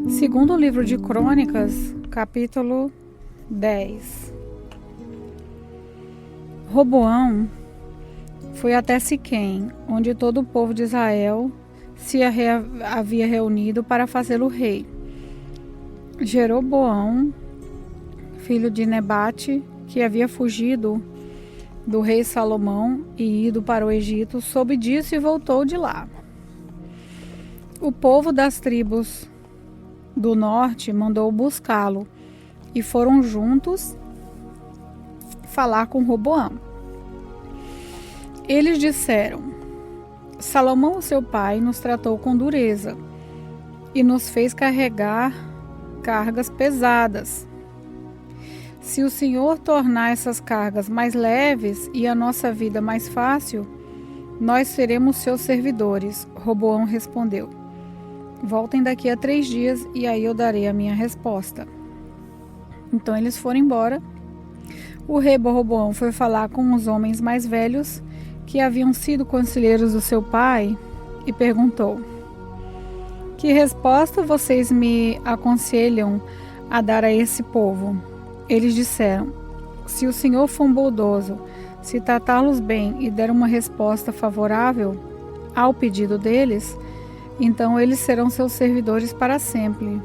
Segundo o livro de Crônicas, capítulo 10. Roboão foi até Siquém, onde todo o povo de Israel se havia reunido para fazê-lo rei. Jeroboão, filho de Nebate, que havia fugido do rei Salomão e ido para o Egito, soube disso e voltou de lá. O povo das tribos do norte mandou buscá-lo e foram juntos falar com Roboão. Eles disseram: Salomão, seu pai, nos tratou com dureza e nos fez carregar cargas pesadas. Se o Senhor tornar essas cargas mais leves e a nossa vida mais fácil, nós seremos seus servidores. Roboão respondeu: Voltem daqui a 3 dias e aí eu darei a minha resposta. Então eles foram embora. O rei Roboão foi falar com os homens mais velhos que haviam sido conselheiros do seu pai e perguntou: Que resposta vocês me aconselham a dar a esse povo? Eles disseram: Se o Senhor for bondoso, se tratá-los bem e der uma resposta favorável ao pedido deles, então eles serão seus servidores para sempre.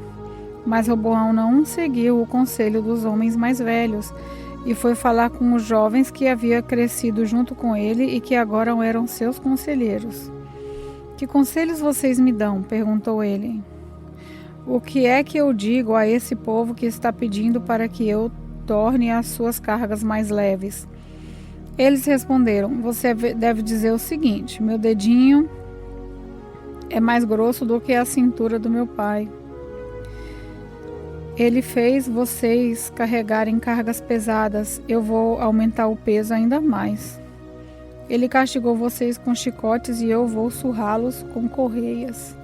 Mas Roboão não seguiu o conselho dos homens mais velhos e foi falar com os jovens que havia crescido junto com ele e que agora eram seus conselheiros. Que conselhos vocês me dão? Perguntou ele. O que é que eu digo a esse povo que está pedindo para que eu torne as suas cargas mais leves? Eles responderam: Você deve dizer o seguinte: Meu dedinho é mais grosso do que a cintura do meu pai. Ele fez vocês carregarem cargas pesadas, eu vou aumentar o peso ainda mais. Ele castigou vocês com chicotes e eu vou surrá-los com correias.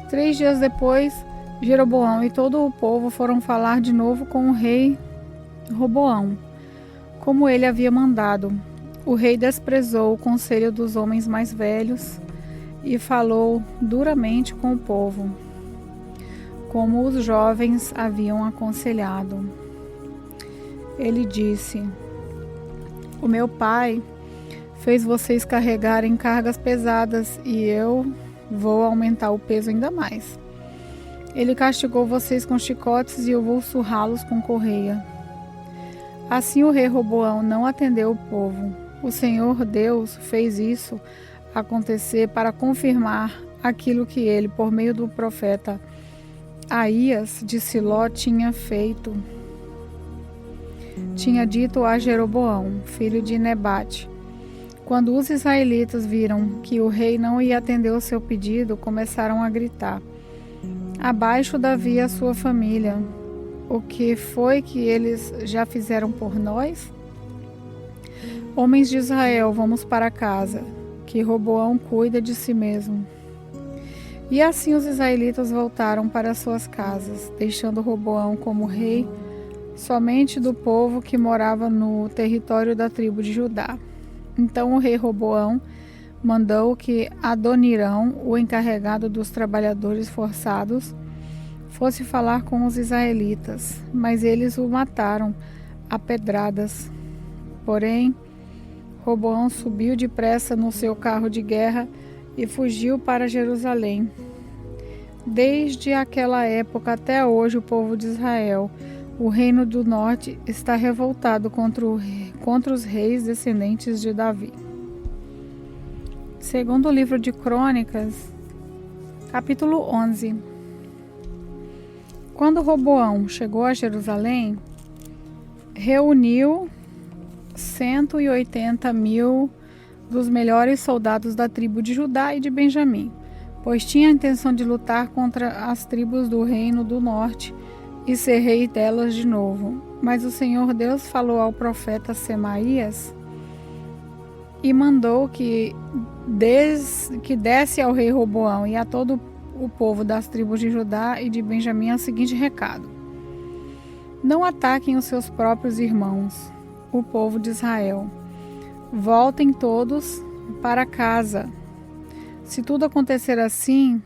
3 dias depois, Jeroboão e todo o povo foram falar de novo com o rei Roboão, como ele havia mandado. O rei desprezou o conselho dos homens mais velhos e falou duramente com o povo, como os jovens haviam aconselhado. Ele disse: O meu pai fez vocês carregarem cargas pesadas e eu vou aumentar o peso ainda mais. Ele castigou vocês com chicotes e eu vou surrá-los com correia. Assim o rei Roboão não atendeu o povo. O Senhor Deus fez isso acontecer para confirmar aquilo que ele, por meio do profeta Aías de Siló, tinha dito a Jeroboão, filho de Nebate. Quando os israelitas viram que o rei não ia atender o seu pedido, começaram a gritar: Abaixo Davi e a sua família. O que foi que eles já fizeram por nós? Homens de Israel, vamos para casa, que Roboão cuida de si mesmo. E assim os israelitas voltaram para suas casas, deixando Roboão como rei somente do povo que morava no território da tribo de Judá. Então o rei Roboão mandou que Adonirão, o encarregado dos trabalhadores forçados, fosse falar com os israelitas, mas eles o mataram a pedradas. Porém, Roboão subiu depressa no seu carro de guerra e fugiu para Jerusalém. Desde aquela época até hoje, o povo de Israel, o reino do norte, está revoltado contra os reis descendentes de Davi. Segundo o livro de Crônicas, capítulo 11. Quando Roboão chegou a Jerusalém, reuniu 180.000 dos melhores soldados da tribo de Judá e de Benjamim, pois tinha a intenção de lutar contra as tribos do reino do norte e ser rei delas de novo. Mas o Senhor Deus falou ao profeta Semaías e mandou que desse ao rei Roboão e a todo o povo das tribos de Judá e de Benjamim o seguinte recado: Não ataquem os seus próprios irmãos, o povo de Israel. Voltem todos para casa. Se tudo acontecer assim,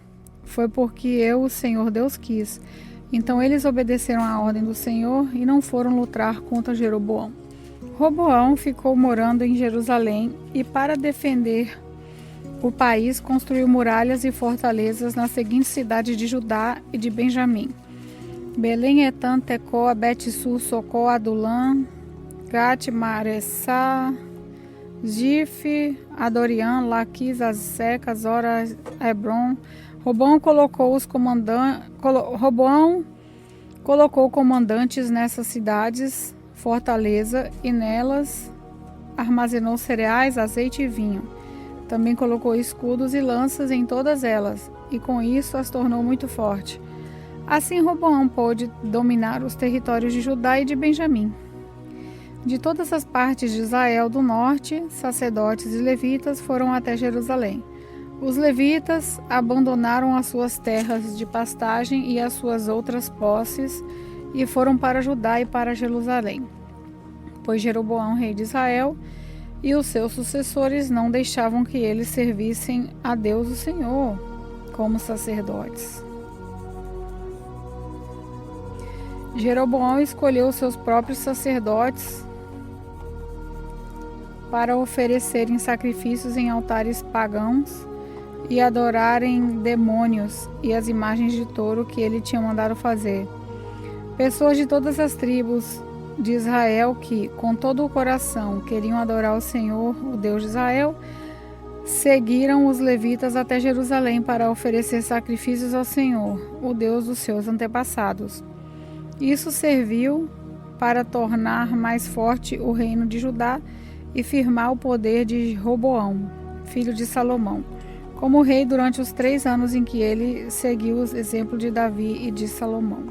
foi porque eu, o Senhor Deus, quis. Então eles obedeceram à ordem do Senhor e não foram lutar contra Jeroboão. Roboão ficou morando em Jerusalém e, para defender o país, construiu muralhas e fortalezas nas seguintes cidades de Judá e de Benjamim: Belém, Etã, Tecoa, Bet-Sur, Socó, Adulã, Gate, Maressá, Zif, Adoriã, Laquis, Azeca, Zora, Hebron. Roboão colocou comandantes nessas cidades, fortaleza, e nelas armazenou cereais, azeite e vinho. Também colocou escudos e lanças em todas elas, e com isso as tornou muito forte. Assim Roboão pôde dominar os territórios de Judá e de Benjamim. De todas as partes de Israel do norte, sacerdotes e levitas foram até Jerusalém. Os levitas abandonaram as suas terras de pastagem e as suas outras posses e foram para Judá e para Jerusalém, pois Jeroboão, rei de Israel, e os seus sucessores não deixavam que eles servissem a Deus o Senhor como sacerdotes. Jeroboão escolheu seus próprios sacerdotes para oferecerem sacrifícios em altares pagãos e adorarem demônios e as imagens de touro que ele tinha mandado fazer. Pessoas de todas as tribos de Israel que, com todo o coração, queriam adorar o Senhor, o Deus de Israel, seguiram os levitas até Jerusalém para oferecer sacrifícios ao Senhor, o Deus dos seus antepassados. Isso serviu para tornar mais forte o reino de Judá e firmar o poder de Roboão, filho de Salomão, como rei durante os 3 anos em que ele seguiu o exemplo de Davi e de Salomão.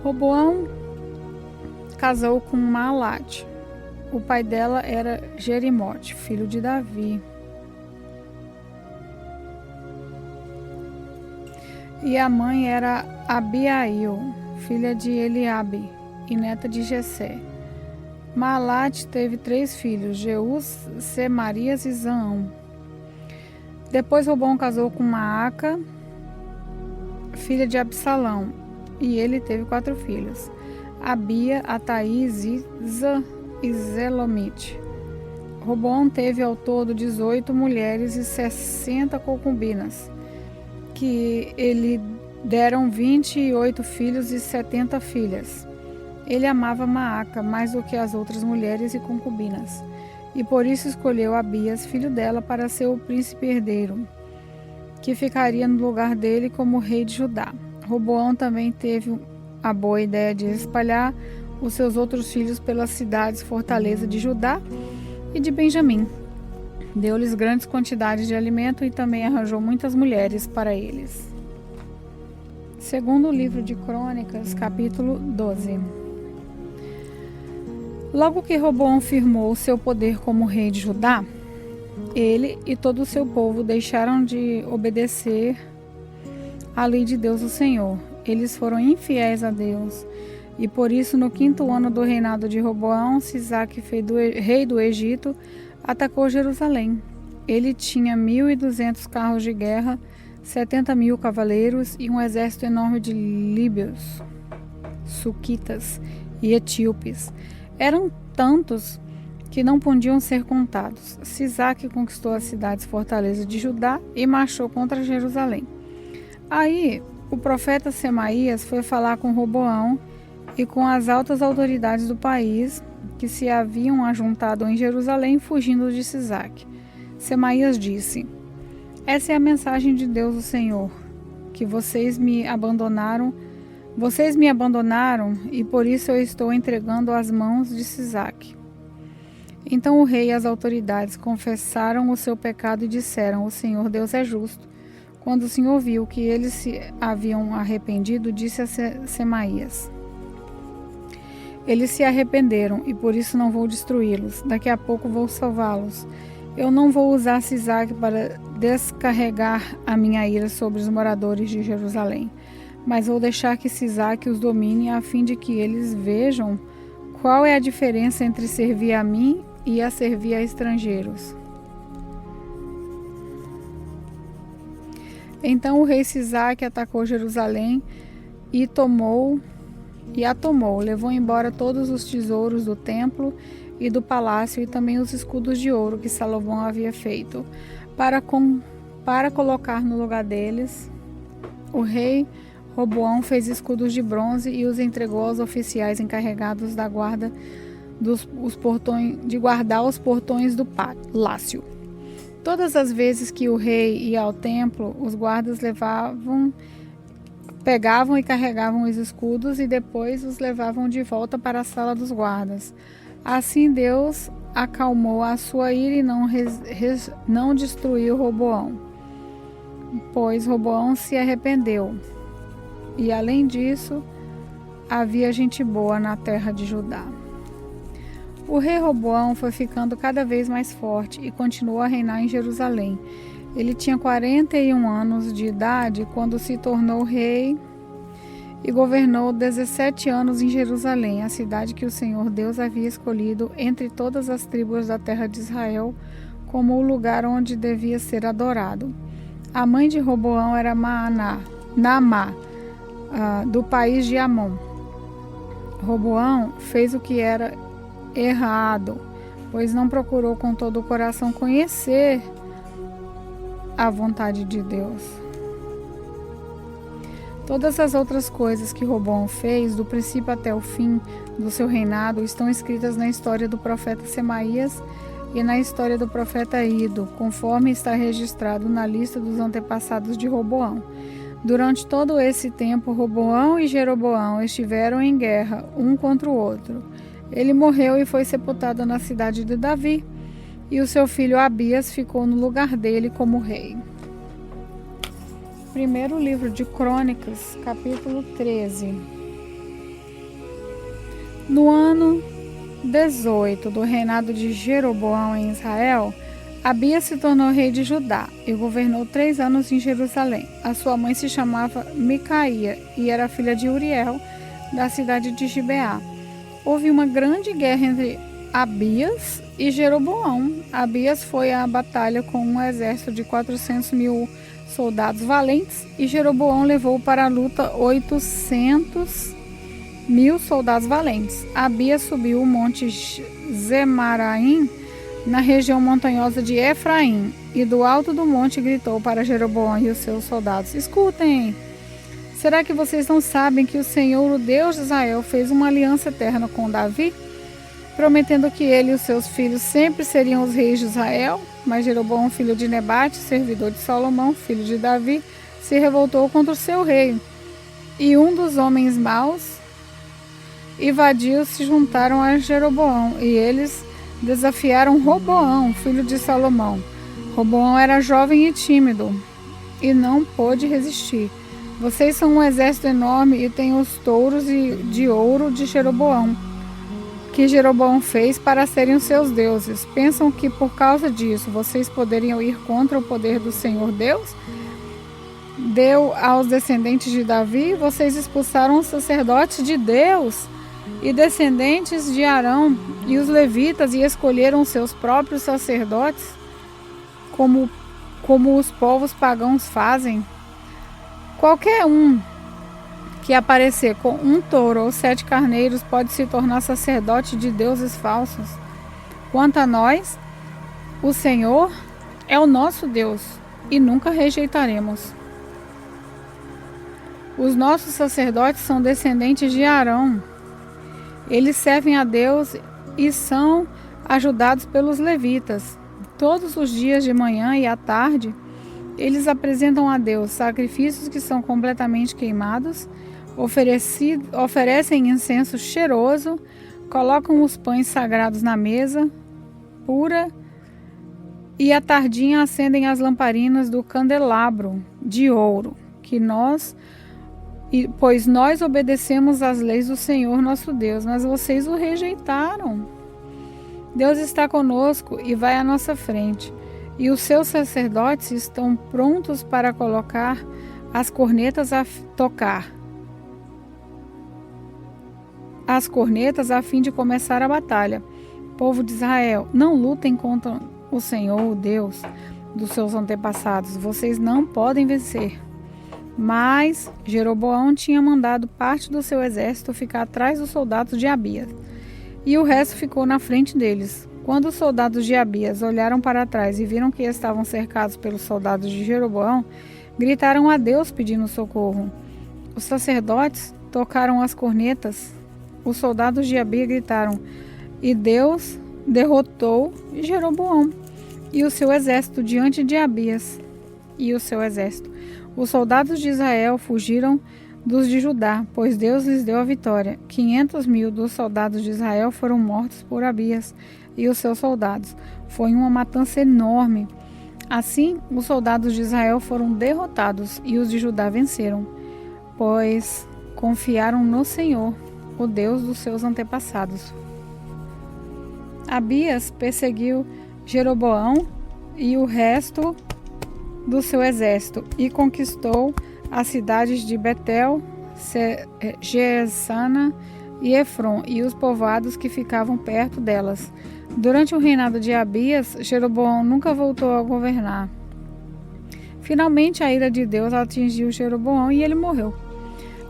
Roboão casou com Maalate. O pai dela era Jerimote, filho de Davi. E a mãe era Abiail, filha de Eliabe e neta de Jessé. Maalate teve 3 filhos, Jeús, Semarias e Zaão. Depois Roboão casou com Maaca, filha de Absalão, e ele teve 4 filhos: Abia, Ataí, Ziza e Zelomite. Roboão teve ao todo 18 mulheres e 60 concubinas, que ele deram 28 filhos e 70 filhas. Ele amava Maaca mais do que as outras mulheres e concubinas, e por isso escolheu Abias, filho dela, para ser o príncipe herdeiro, que ficaria no lugar dele como rei de Judá. Roboão também teve a boa ideia de espalhar os seus outros filhos pelas cidades fortaleza de Judá e de Benjamim. Deu-lhes grandes quantidades de alimento e também arranjou muitas mulheres para eles. Segundo o livro de Crônicas, capítulo 12. Logo que Roboão firmou o seu poder como rei de Judá, ele e todo o seu povo deixaram de obedecer à lei de Deus o Senhor. Eles foram infiéis a Deus, e por isso no 5º ano do reinado de Roboão, Sisaque, rei do Egito, atacou Jerusalém. Ele tinha 1.200 carros de guerra, 70.000 cavaleiros e um exército enorme de líbios, suquitas e etíopes. Eram tantos que não podiam ser contados. Sisaque conquistou as cidades fortalezas de Judá e marchou contra Jerusalém. Aí o profeta Semaías foi falar com Roboão e com as altas autoridades do país que se haviam ajuntado em Jerusalém fugindo de Sisaque. Semaías disse: Essa é a mensagem de Deus o Senhor, que vocês me abandonaram e por isso eu estou entregando às mãos de Sisaque. Então o rei e as autoridades confessaram o seu pecado e disseram: O Senhor Deus é justo. Quando o Senhor viu que eles se haviam arrependido, disse a Semaías: Eles se arrependeram e por isso não vou destruí-los. Daqui a pouco vou salvá-los. Eu não vou usar Sisaque para descarregar a minha ira sobre os moradores de Jerusalém, mas vou deixar que Sisaque os domine a fim de que eles vejam qual é a diferença entre servir a mim e a servir a estrangeiros. Então o rei Sisaque atacou Jerusalém e a tomou, levou embora todos os tesouros do templo e do palácio e também os escudos de ouro que Salomão havia feito. Para colocar no lugar deles, o rei Roboão fez escudos de bronze e os entregou aos oficiais encarregados da guarda de guardar os portões do palácio. Todas as vezes que o rei ia ao templo, os guardas pegavam e carregavam os escudos e depois os levavam de volta para a sala dos guardas. Assim Deus acalmou a sua ira e não destruiu Roboão, pois Roboão se arrependeu. E além disso, havia gente boa na terra de Judá. O rei Roboão foi ficando cada vez mais forte e continuou a reinar em Jerusalém. Ele tinha 41 anos de idade quando se tornou rei e governou 17 anos em Jerusalém, a cidade que o Senhor Deus havia escolhido entre todas as tribos da terra de Israel como o lugar onde devia ser adorado. A mãe de Roboão era Naamá, do país de Amon. Roboão fez o que era errado, pois não procurou com todo o coração conhecer a vontade de Deus. Todas as outras coisas que Roboão fez, do princípio até o fim do seu reinado, estão escritas na história do profeta Semaías e na história do profeta Ido, conforme está registrado na lista dos antepassados de Roboão. Durante todo esse tempo, Roboão e Jeroboão estiveram em guerra um contra o outro. Ele morreu e foi sepultado na cidade de Davi, e o seu filho Abias ficou no lugar dele como rei. Primeiro livro de Crônicas, capítulo 13. No ano 18 do reinado de Jeroboão em Israel, Abias se tornou rei de Judá e governou 3 anos em Jerusalém. A sua mãe se chamava Micaía e era filha de Uriel, da cidade de Gibeá. Houve uma grande guerra entre Abias e Jeroboão. Abias foi à batalha com um exército de 400.000 soldados valentes e Jeroboão levou para a luta 800.000 soldados valentes. Abias subiu o monte Zemaraim, na região montanhosa de Efraim, e do alto do monte gritou para Jeroboão e os seus soldados: Escutem! Será que vocês não sabem que o Senhor, o Deus de Israel, fez uma aliança eterna com Davi, prometendo que ele e os seus filhos sempre seriam os reis de Israel? Mas Jeroboão, filho de Nebate, servidor de Salomão, filho de Davi, se revoltou contra o seu rei. E um dos homens maus e vadios se juntaram a Jeroboão, e eles desafiaram Roboão, filho de Salomão. Roboão era jovem e tímido, e não pôde resistir. Vocês são um exército enorme e têm os touros de ouro de Jeroboão, que Jeroboão fez para serem os seus deuses. Pensam que por causa disso vocês poderiam ir contra o poder do Senhor Deus? Deu aos descendentes de Davi, vocês expulsaram os sacerdotes de Deus e descendentes de Arão e os levitas e escolheram seus próprios sacerdotes, como os povos pagãos fazem. Qualquer um que aparecer com um touro ou 7 carneiros pode se tornar sacerdote de deuses falsos. Quanto a nós, o Senhor é o nosso Deus e nunca rejeitaremos. Os nossos sacerdotes são descendentes de Arão. Eles servem a Deus e são ajudados pelos levitas. Todos os dias de manhã e à tarde, eles apresentam a Deus sacrifícios que são completamente queimados, oferecem incenso cheiroso, colocam os pães sagrados na mesa pura e à tardinha acendem as lamparinas do candelabro de ouro, pois nós obedecemos às leis do Senhor nosso Deus, mas vocês o rejeitaram. Deus está conosco e vai à nossa frente, e os seus sacerdotes estão prontos para colocar as cornetas a tocar. As cornetas a fim de começar a batalha. Povo de Israel, não lutem contra o Senhor, o Deus. dos seus antepassados. Vocês não podem vencer. Mas Jeroboão tinha mandado parte do seu exército ficar atrás dos soldados de Abias, e o resto ficou na frente deles. Quando os soldados de Abias olharam para trás e viram que estavam cercados pelos soldados de Jeroboão, gritaram a Deus pedindo socorro. Os sacerdotes tocaram as cornetas. Os soldados de Abias gritaram, e Deus derrotou Jeroboão e o seu exército diante de Abias e o seu exército. Os soldados de Israel fugiram dos de Judá, pois Deus lhes deu a vitória. 500.000 dos soldados de Israel foram mortos por Abias e os seus soldados. Foi uma matança enorme. Assim, os soldados de Israel foram derrotados e os de Judá venceram, pois confiaram no Senhor, o Deus dos seus antepassados. Abias perseguiu Jeroboão e o resto do seu exército e conquistou as cidades de Betel, Gesana e Efron e os povoados que ficavam perto delas. Durante o reinado de Abias, Jeroboão nunca voltou a governar. Finalmente, a ira de Deus atingiu Jeroboão e ele morreu.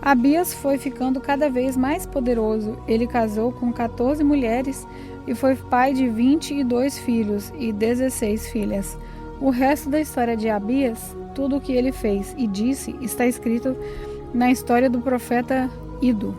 Abias foi ficando cada vez mais poderoso. Ele casou com 14 mulheres e foi pai de 22 filhos e 16 filhas. O resto da história de Abias, tudo o que ele fez e disse, está escrito na história do profeta Ido.